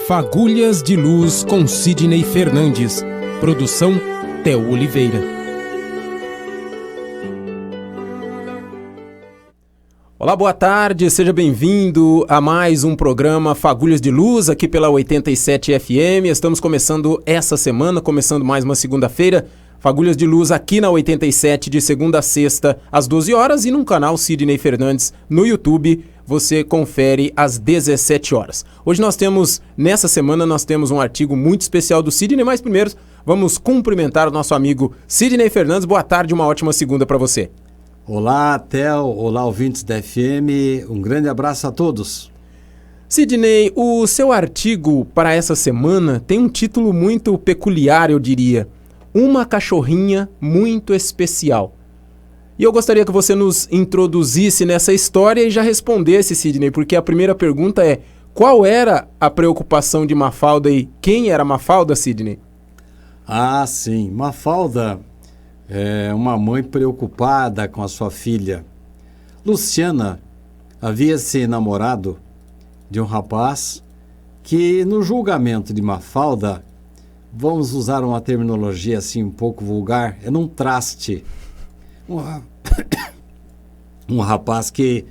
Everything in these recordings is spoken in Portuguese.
Fagulhas de Luz com Sidney Fernandes. Produção Theo Oliveira. Olá, boa tarde, seja bem-vindo a mais um programa Fagulhas de Luz aqui pela 87 FM. Estamos começando essa semana, começando mais uma segunda-feira. Fagulhas de Luz aqui na 87, de segunda a sexta, às 12 horas, e no canal Sidney Fernandes no YouTube, você confere às 17 horas. Hoje nessa semana, nós temos um artigo muito especial do Sidney, mas primeiro vamos cumprimentar o nosso amigo Sidney Fernandes. Boa tarde, uma ótima segunda para você. Olá, Theo, olá, ouvintes da FM, um grande abraço a todos. Sidney, o seu artigo para essa semana tem um título muito peculiar, eu diria. Uma cachorrinha muito especial. E eu gostaria que você nos introduzisse nessa história e já respondesse, Sidney, porque a primeira pergunta é: qual era a preocupação de Mafalda e quem era Mafalda, Sidney? Ah, sim, Mafalda é uma mãe preocupada com a sua filha. Luciana havia se namorado de um rapaz que, no julgamento de Mafalda, vamos usar uma terminologia assim um pouco vulgar, era um traste. Um rapaz que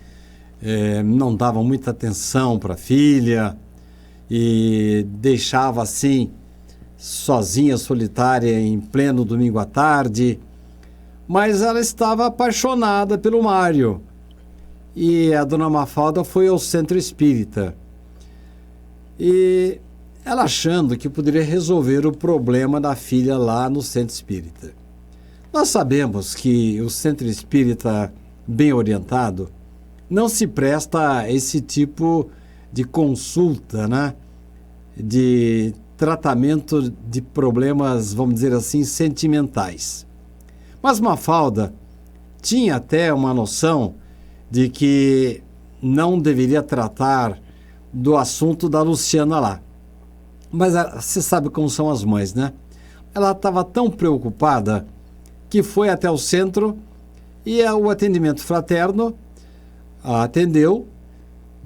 não dava muita atenção para a filha e deixava assim, sozinha, solitária, em pleno domingo à tarde. Mas ela estava apaixonada pelo Mário. E a dona Mafalda foi ao centro espírita. E ela achando que poderia resolver o problema da filha lá no centro espírita. Nós sabemos que o centro espírita bem orientado não se presta a esse tipo de consulta, né? De tratamento de problemas, vamos dizer assim, sentimentais. Mas Mafalda tinha até uma noção de que não deveria tratar do assunto da Luciana lá. Mas você sabe como são as mães, né? Ela estava tão preocupada que foi até o centro e o atendimento fraterno a atendeu,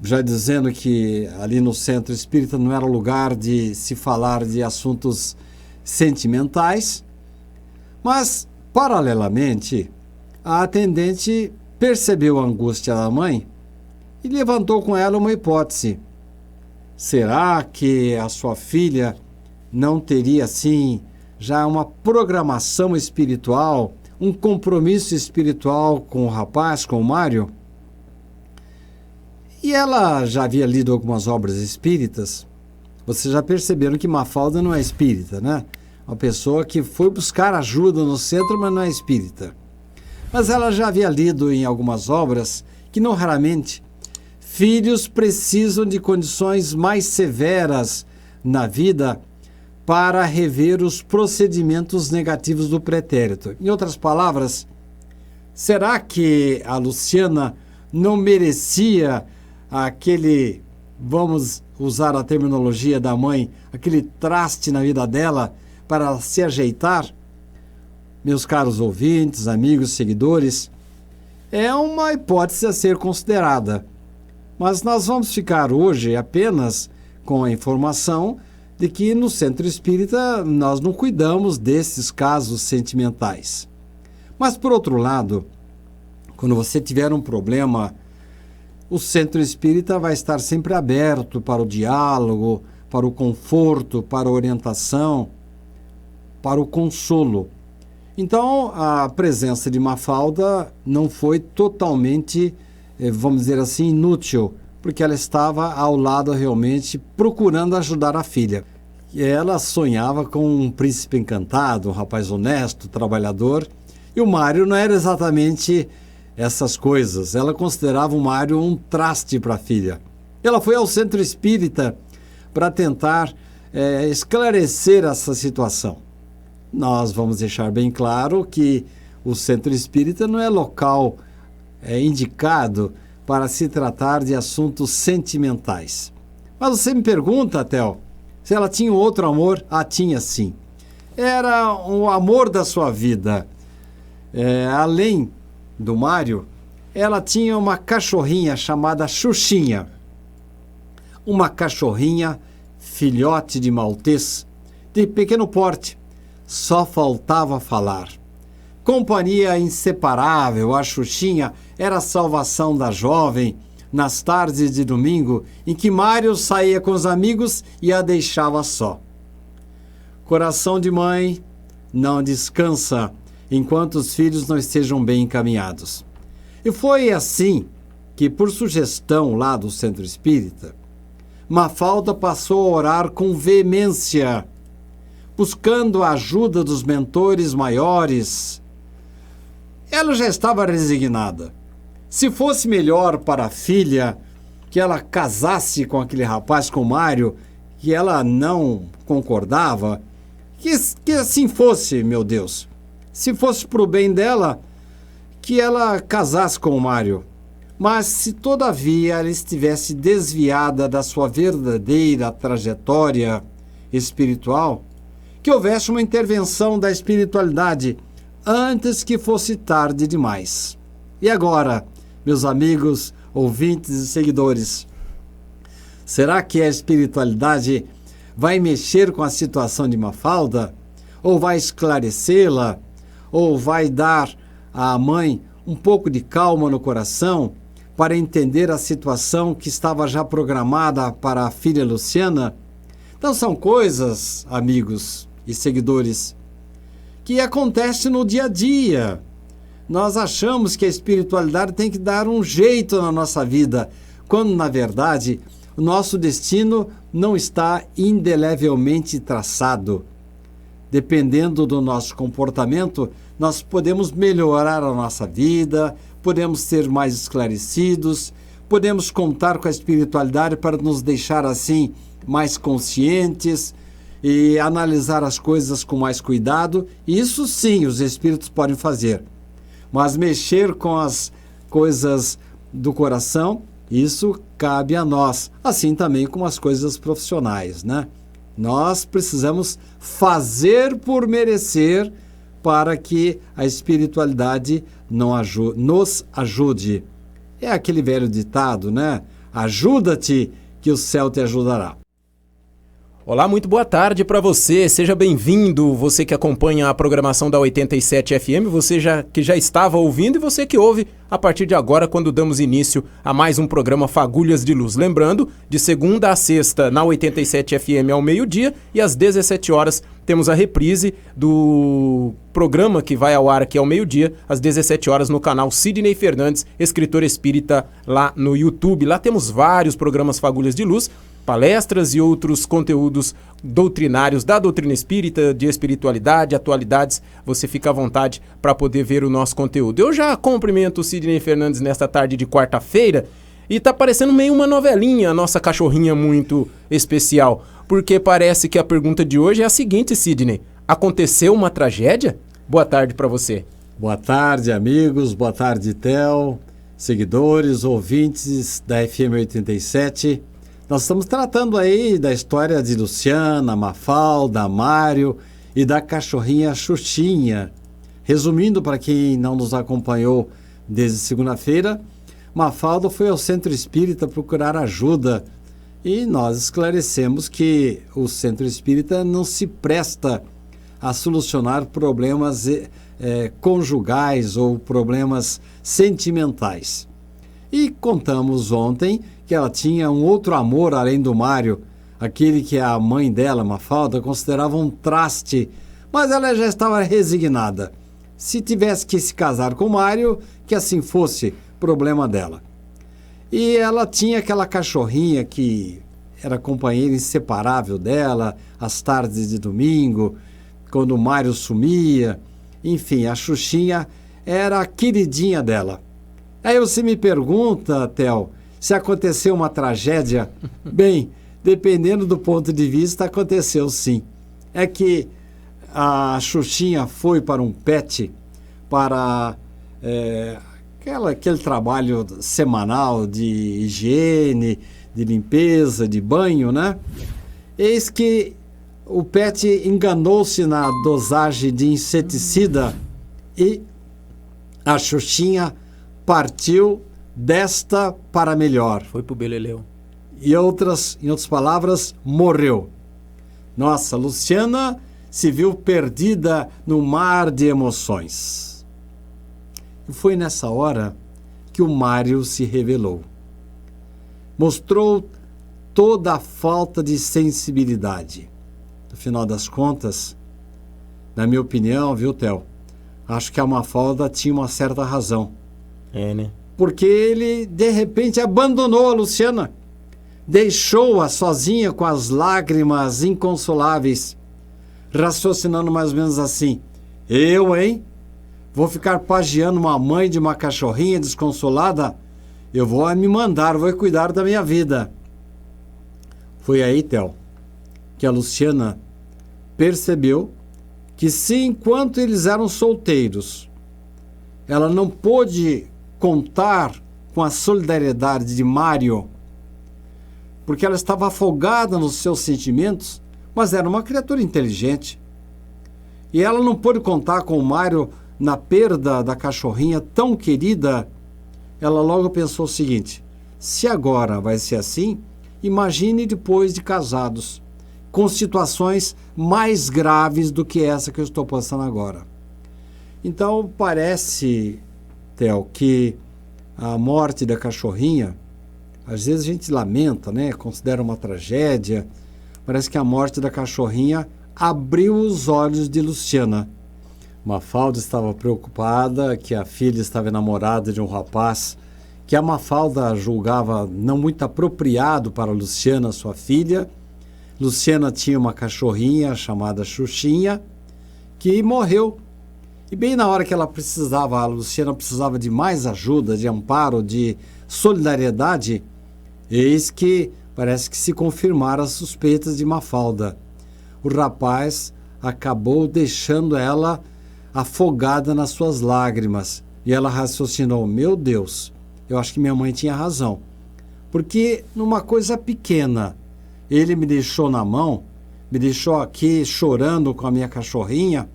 já dizendo que ali no centro espírita não era lugar de se falar de assuntos sentimentais, mas, paralelamente, a atendente percebeu a angústia da mãe e levantou com ela uma hipótese. Será que a sua filha não teria, assim, já uma programação espiritual, um compromisso espiritual com o rapaz, com o Mário? E ela já havia lido algumas obras espíritas. Vocês já perceberam que Mafalda não é espírita, né? Uma pessoa que foi buscar ajuda no centro, mas não é espírita. Mas ela já havia lido em algumas obras que, não raramente, filhos precisam de condições mais severas na vida para rever os procedimentos negativos do pretérito. Em outras palavras, será que a Luciana não merecia aquele, vamos usar a terminologia da mãe, aquele traste na vida dela para se ajeitar? Meus caros ouvintes, amigos, seguidores, é uma hipótese a ser considerada. Mas nós vamos ficar hoje apenas com a informação de que no centro espírita nós não cuidamos desses casos sentimentais. Mas, por outro lado, quando você tiver um problema, o centro espírita vai estar sempre aberto para o diálogo, para o conforto, para a orientação, para o consolo. Então, a presença de Mafalda não foi totalmente, vamos dizer assim, inútil, porque ela estava ao lado realmente procurando ajudar a filha. E ela sonhava com um príncipe encantado, um rapaz honesto, trabalhador, e o Mário não era exatamente essas coisas. Ela considerava o Mário um traste para a filha. Ela foi ao centro espírita para tentar esclarecer essa situação. Nós vamos deixar bem claro que o centro espírita não é local indicado para se tratar de assuntos sentimentais. Mas você me pergunta, Theo, se ela tinha outro amor? Ah, tinha sim. Era o amor da sua vida. Além do Mário, ela tinha uma cachorrinha chamada Xuxinha. Uma cachorrinha filhote de maltês, de pequeno porte, só faltava falar. Companhia inseparável, a Xuxinha era a salvação da jovem nas tardes de domingo em que Mário saía com os amigos e a deixava só. Coração de mãe não descansa enquanto os filhos não estejam bem encaminhados. E foi assim que, por sugestão lá do Centro Espírita, Mafalda passou a orar com veemência, buscando a ajuda dos mentores maiores. Ela já estava resignada. Se fosse melhor para a filha que ela casasse com aquele rapaz, com Mário, que ela não concordava, que assim fosse, meu Deus. Se fosse para o bem dela, que ela casasse com o Mário. Mas se todavia ela estivesse desviada da sua verdadeira trajetória espiritual, que houvesse uma intervenção da espiritualidade antes que fosse tarde demais. E agora, meus amigos, ouvintes e seguidores, será que a espiritualidade vai mexer com a situação de Mafalda? Ou vai esclarecê-la? Ou vai dar à mãe um pouco de calma no coração para entender a situação que estava já programada para a filha Luciana? Então são coisas, amigos e seguidores, que acontecem no dia a dia. Nós achamos que a espiritualidade tem que dar um jeito na nossa vida, quando na verdade o nosso destino não está indelevelmente traçado. Dependendo do nosso comportamento, nós podemos melhorar a nossa vida, podemos ser mais esclarecidos, podemos contar com a espiritualidade para nos deixar assim mais conscientes e analisar as coisas com mais cuidado. Isso sim, os espíritos podem fazer. Mas mexer com as coisas do coração, isso cabe a nós. Assim também com as coisas profissionais, né? Nós precisamos fazer por merecer para que a espiritualidade nos ajude. É aquele velho ditado, né? Ajuda-te que o céu te ajudará. Olá, muito boa tarde para você, seja bem-vindo, você que acompanha a programação da 87 FM, você que já estava ouvindo e você que ouve a partir de agora quando damos início a mais um programa Fagulhas de Luz. Lembrando, de segunda a sexta na 87 FM ao meio-dia e às 17 horas temos a reprise do programa que vai ao ar aqui ao meio-dia, às 17 horas no canal Sidney Fernandes, escritor espírita lá no YouTube. Lá temos vários programas Fagulhas de Luz, palestras e outros conteúdos doutrinários da doutrina espírita, de espiritualidade, atualidades. Você fica à vontade para poder ver o nosso conteúdo. Eu já cumprimento o Sidney Fernandes nesta tarde de quarta-feira e tá parecendo meio uma novelinha, a nossa cachorrinha muito especial, porque parece que a pergunta de hoje é a seguinte, Sidney: aconteceu uma tragédia? Boa tarde para você. Boa tarde, amigos, boa tarde, Theo, seguidores, ouvintes da FM 87. Nós estamos tratando aí da história de Luciana, Mafalda, Mário e da cachorrinha Xuxinha. Resumindo, para quem não nos acompanhou desde segunda-feira, Mafalda foi ao Centro Espírita procurar ajuda e nós esclarecemos que o Centro Espírita não se presta a solucionar problemas conjugais ou problemas sentimentais. E contamos ontem que ela tinha um outro amor além do Mário, aquele que a mãe dela, Mafalda, considerava um traste, mas ela já estava resignada. Se tivesse que se casar com o Mário, que assim fosse, problema dela. E ela tinha aquela cachorrinha que era companheira inseparável dela, às tardes de domingo, quando o Mário sumia. Enfim, a Xuxinha era a queridinha dela. Aí você me pergunta, Theo, se aconteceu uma tragédia. Bem, dependendo do ponto de vista, aconteceu sim. É que a Xuxinha foi para um pet, para aquele trabalho semanal de higiene, de limpeza, de banho, né? Eis que o pet enganou-se na dosagem de inseticida e a Xuxinha partiu desta para melhor. Foi pro Beleleu. em outras palavras, morreu. Nossa, Luciana se viu perdida no mar de emoções. E foi nessa hora que o Mário se revelou. Mostrou toda a falta de sensibilidade. No final das contas, na minha opinião, viu, Theo? Acho que a Mafalda tinha uma certa razão. Né? Porque ele, de repente, abandonou a Luciana. Deixou-a sozinha com as lágrimas inconsoláveis, raciocinando mais ou menos assim: eu, hein? Vou ficar pagiando uma mãe de uma cachorrinha desconsolada? Eu vou me mandar, vou cuidar da minha vida. Foi aí, Theo, que a Luciana percebeu que se enquanto eles eram solteiros, ela não pôde contar com a solidariedade de Mário, porque ela estava afogada nos seus sentimentos, mas era uma criatura inteligente. E ela não pôde contar com o Mário na perda da cachorrinha tão querida. Ela logo pensou o seguinte: se agora vai ser assim, imagine depois de casados, com situações mais graves do que essa que eu estou passando agora. Então parece, Theo, que a morte da cachorrinha, às vezes a gente lamenta, né? Considera uma tragédia. Parece que a morte da cachorrinha abriu os olhos de Luciana. Mafalda estava preocupada que a filha estava enamorada de um rapaz que a Mafalda julgava não muito apropriado para Luciana, sua filha. Luciana tinha uma cachorrinha chamada Xuxinha, que morreu. E bem na hora que ela precisava, a Luciana precisava de mais ajuda, de amparo, de solidariedade, eis que parece que se confirmaram as suspeitas de Mafalda. O rapaz acabou deixando ela afogada nas suas lágrimas. E ela raciocinou: meu Deus, eu acho que minha mãe tinha razão. Porque numa coisa pequena, ele me deixou na mão, me deixou aqui chorando com a minha cachorrinha.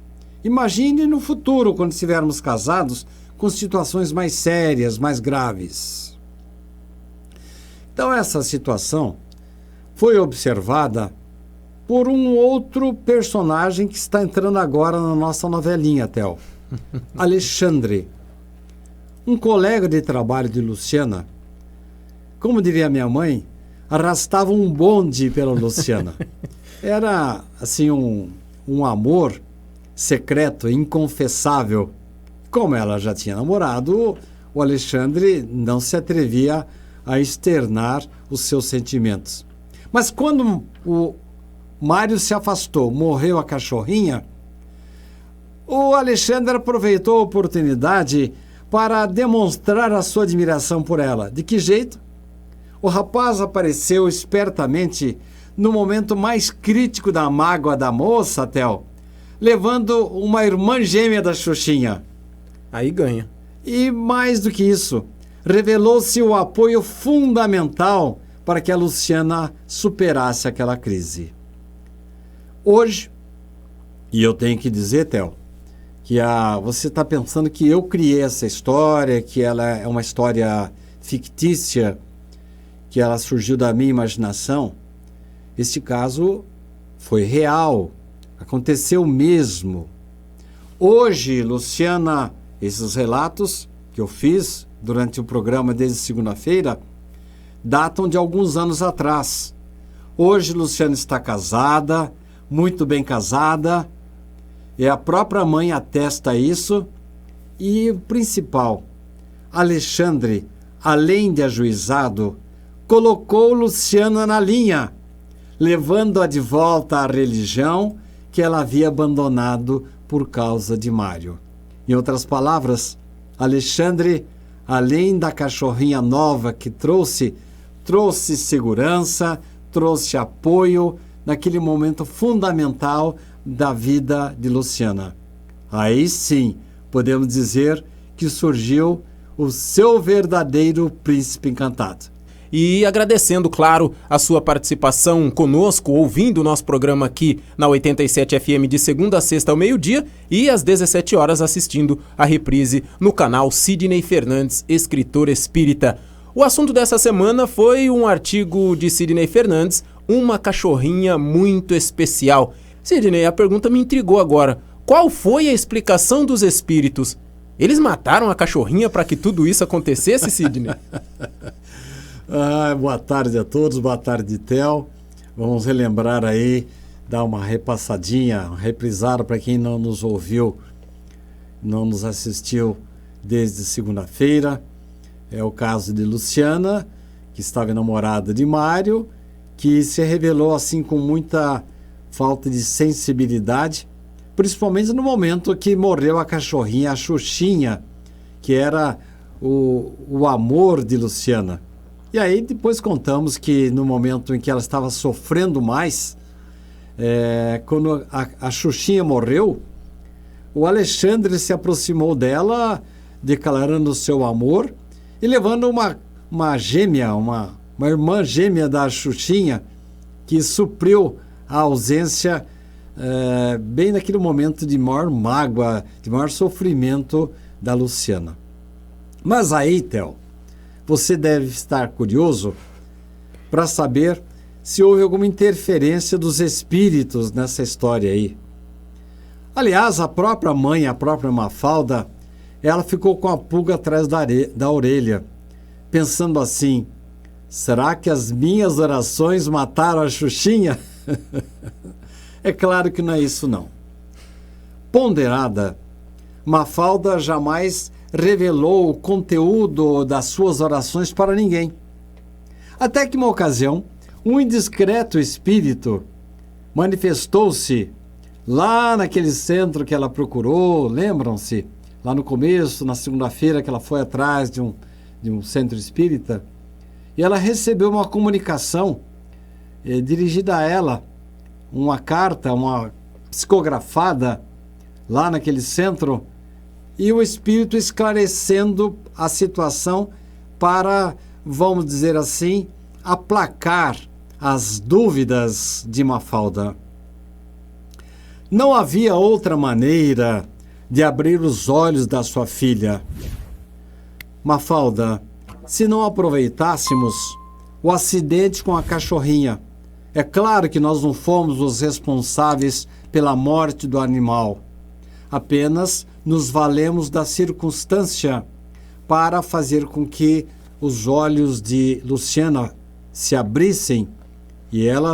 Imagine no futuro, quando estivermos casados, com situações mais sérias, mais graves. Então essa situação foi observada por um outro personagem que está entrando agora na nossa novelinha, Theo. Alexandre, um colega de trabalho de Luciana. Como diria minha mãe, arrastava um bonde pela Luciana. Era, assim, um amor secreto, inconfessável. Como ela já tinha namorado, o Alexandre não se atrevia a externar os seus sentimentos. Mas quando o Mário se afastou, morreu a cachorrinha, o Alexandre aproveitou a oportunidade para demonstrar a sua admiração por ela. De que jeito? O rapaz apareceu espertamente no momento mais crítico da mágoa da moça, Theo, levando uma irmã gêmea da Xuxinha. Aí ganha. E mais do que isso, revelou-se o apoio fundamental para que a Luciana superasse aquela crise. Hoje, e eu tenho que dizer, Theo, que você está pensando que eu criei essa história, que ela é uma história fictícia, que ela surgiu da minha imaginação. Este caso foi real, aconteceu mesmo. Hoje, Luciana, esses relatos que eu fiz durante o programa desde segunda-feira, datam de alguns anos atrás. Hoje, Luciana está casada, muito bem casada, e a própria mãe atesta isso. E o principal, Alexandre, além de ajuizado, colocou Luciana na linha, levando-a de volta à religião que ela havia abandonado por causa de Mário. Em outras palavras, Alexandre, além da cachorrinha nova que trouxe segurança, trouxe apoio naquele momento fundamental da vida de Luciana. Aí sim, podemos dizer que surgiu o seu verdadeiro príncipe encantado. E agradecendo, claro, a sua participação conosco, ouvindo o nosso programa aqui na 87 FM de segunda a sexta ao meio-dia e às 17 horas assistindo a reprise no canal Sidney Fernandes, escritor espírita. O assunto dessa semana foi um artigo de Sidney Fernandes, Uma Cachorrinha Muito Especial. Sidney, a pergunta me intrigou agora. Qual foi a explicação dos espíritos? Eles mataram a cachorrinha para que tudo isso acontecesse, Sidney? Boa tarde a todos, boa tarde, Theo. Vamos relembrar aí, dar uma repassadinha, reprisada para quem não nos ouviu, não nos assistiu desde segunda-feira. É o caso de Luciana, que estava enamorada de Mário, que se revelou assim com muita falta de sensibilidade, principalmente no momento que morreu a cachorrinha, a Xuxinha, que era o amor de Luciana. E aí depois contamos que no momento em que ela estava sofrendo mais, quando a Xuxinha morreu, o Alexandre se aproximou dela, declarando o seu amor e levando uma gêmea, uma irmã gêmea da Xuxinha, que supriu a ausência bem naquele momento de maior mágoa, de maior sofrimento da Luciana. Mas aí, Theo, você deve estar curioso para saber se houve alguma interferência dos espíritos nessa história aí. Aliás, a própria mãe, a própria Mafalda, ela ficou com a pulga atrás da orelha, pensando assim: será que as minhas orações mataram a Xuxinha? É claro que não é isso não. Ponderada, Mafalda jamais revelou o conteúdo das suas orações para ninguém. Até que uma ocasião, um indiscreto espírito manifestou-se lá naquele centro que ela procurou, lembram-se? Lá no começo, na segunda-feira, que ela foi atrás de um centro espírita, e ela recebeu uma comunicação dirigida a ela, uma carta, uma psicografada lá naquele centro, e o espírito esclarecendo a situação para, vamos dizer assim, aplacar as dúvidas de Mafalda. Não havia outra maneira de abrir os olhos da sua filha. Mafalda, se não aproveitássemos o acidente com a cachorrinha, é claro que nós não fomos os responsáveis pela morte do animal. Apenas nos valemos da circunstância para fazer com que os olhos de Luciana se abrissem e ela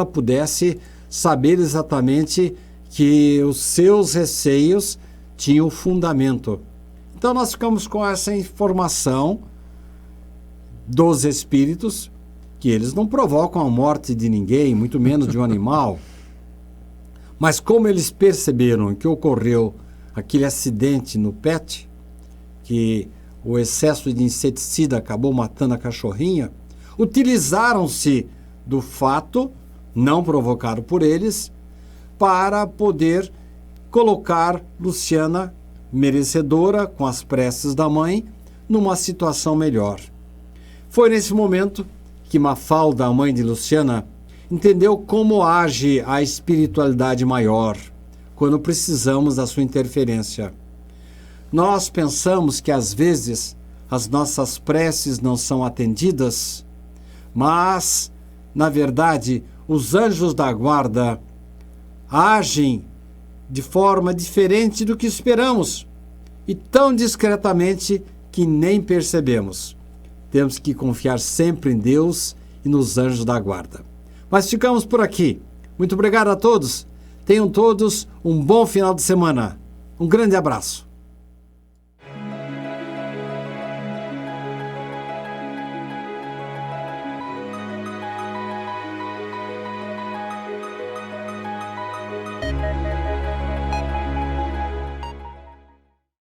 pudesse saber exatamente que os seus receios tinham fundamento. Então nós ficamos com essa informação dos espíritos, que eles não provocam a morte de ninguém, muito menos de um animal. Mas como eles perceberam que ocorreu aquele acidente no pet, que o excesso de inseticida acabou matando a cachorrinha, utilizaram-se do fato, não provocado por eles, para poder colocar Luciana, merecedora, com as preces da mãe, numa situação melhor. Foi nesse momento que Mafalda, a mãe de Luciana, entendeu como age a espiritualidade maior, quando precisamos da sua interferência. Nós pensamos que às vezes as nossas preces não são atendidas, mas, na verdade, os anjos da guarda agem de forma diferente do que esperamos e tão discretamente que nem percebemos. Temos que confiar sempre em Deus e nos anjos da guarda. Mas ficamos por aqui. Muito obrigado a todos. Tenham todos um bom final de semana. Um grande abraço.